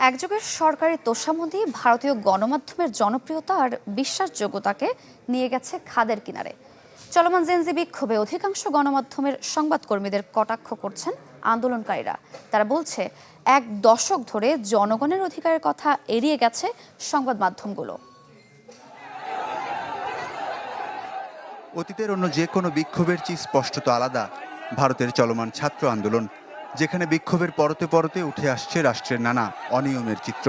একযুগের সরকারি তোষামোদী ভারতীয় গণমাধ্যমের জনপ্রিয়তা আর বিশ্বাসযোগ্যতাকে নিয়ে গেছে খাদের কিনারে। চলমান জেনজি বিক্ষোভে অধিকাংশ গণমাধ্যমের সংবাদকর্মীদের কটাক্ষ করছেন আন্দোলনকারীরা। তারা বলছে, এক দশক ধরে জনগণের অধিকারের কথা এড়িয়ে গেছে সংবাদ মাধ্যমগুলো। অতীতের অন্য যে কোনো বিক্ষোভের চেয়ে স্পষ্টত আলাদা ভারতের চলমান ছাত্র আন্দোলন, যেখানে বিক্ষোভের পরতে পরতে উঠে আসছে রাষ্ট্রের নানা অনিয়মের চিত্র।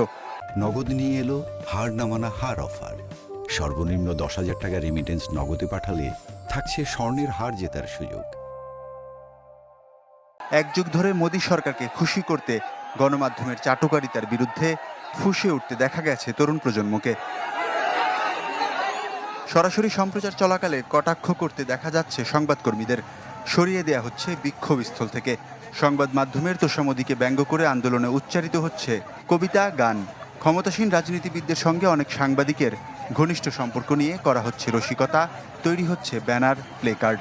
নগদ নিয়ে এলো হার না মানা হার অফার। সর্বনিম্ন 10,000 টাকা রেমিটেন্স নগদে পাঠালে থাকছে স্বর্ণের হার জেতার সুযোগ। এক যুগ ধরে মোদী সরকারকে খুশি করতে গণমাধ্যমের চাটুকারিতার বিরুদ্ধে ফুঁসে উঠতে দেখা গেছে তরুণ প্রজন্মকে। সরাসরি সম্প্রচার চলাকালে কটাক্ষ করতে দেখা যাচ্ছে সংবাদকর্মীদের, সরিয়ে দেয়া হচ্ছে বিক্ষোভস্থল থেকে। সংবাদ মাধ্যমের তোষামোদীকে ব্যঙ্গ করে আন্দোলনে উচ্চারিত হচ্ছে কবিতা, গান। ক্ষমতাসীন রাজনীতিবিদদের সঙ্গে অনেক সাংবাদিকের ঘনিষ্ঠ সম্পর্ক নিয়ে করা হচ্ছে রসিকতা, তৈরি হচ্ছে ব্যানার, প্লেকার্ড।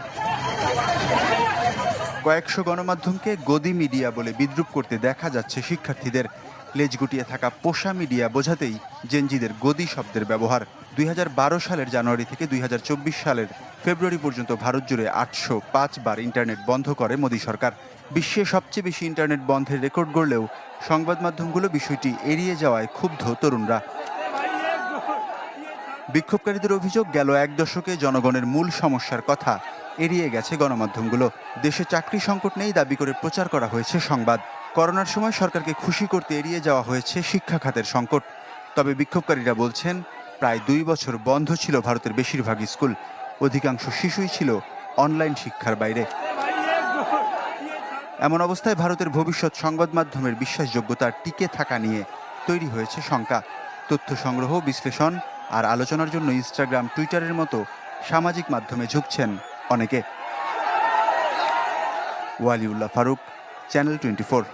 কয়েকশো গণমাধ্যমকে গদি মিডিয়া বলে বিদ্রূপ করতে দেখা যাচ্ছে শিক্ষার্থীদের। লেজ গুটিয়ে থাকা পোষা মিডিয়া বোঝাতেই জেনজিদের গদি শব্দের ব্যবহার। 2012 সালের জানুয়ারি থেকে 2024 সালের ফেব্রুয়ারি পর্যন্ত ভারত জুড়ে 805 বার ইন্টারনেট বন্ধ করে মোদী সরকার। বিশ্বে সবচেয়ে বেশি ইন্টারনেট বন্ধের রেকর্ড গড়লেও সংবাদ মাধ্যমগুলো বিষয়টি এড়িয়ে যাওয়ায় ক্ষুব্ধ তরুণরা। বিক্ষোভকারীদের অভিযোগ, গেল এক দশকে জনগণের মূল সমস্যার কথা এড়িয়ে গেছে গণমাধ্যমগুলো। দেশে চাকরি সংকট নেই দাবি করে প্রচার করা হয়েছে সংবাদ। করোনার সময় সরকারকে খুশি করতে এড়িয়ে যাওয়া হয়েছে শিক্ষা খাতের সংকট। তবে বিক্ষোভকারীরা বলছেন, প্রায় 2 বছর বন্ধ ছিল ভারতের বেশিরভাগ স্কুল। অধিকাংশ শিশুই ছিল অনলাইন শিক্ষার বাইরে। এমন অবস্থায় ভারতের ভবিষ্যৎ সংবাদ মাধ্যমের বিশ্বাসযোগ্যতা টিকে থাকা নিয়ে তৈরি হয়েছে শঙ্কা। তথ্য সংগ্রহ, বিশ্লেষণ আর আলোচনার জন্য ইনস্টাগ্রাম, টুইটারের মতো সামাজিক মাধ্যমে ঝুঁকছেন অনেকে। ওয়ালিউল্লাহ ফারুক, চ্যানেল 24।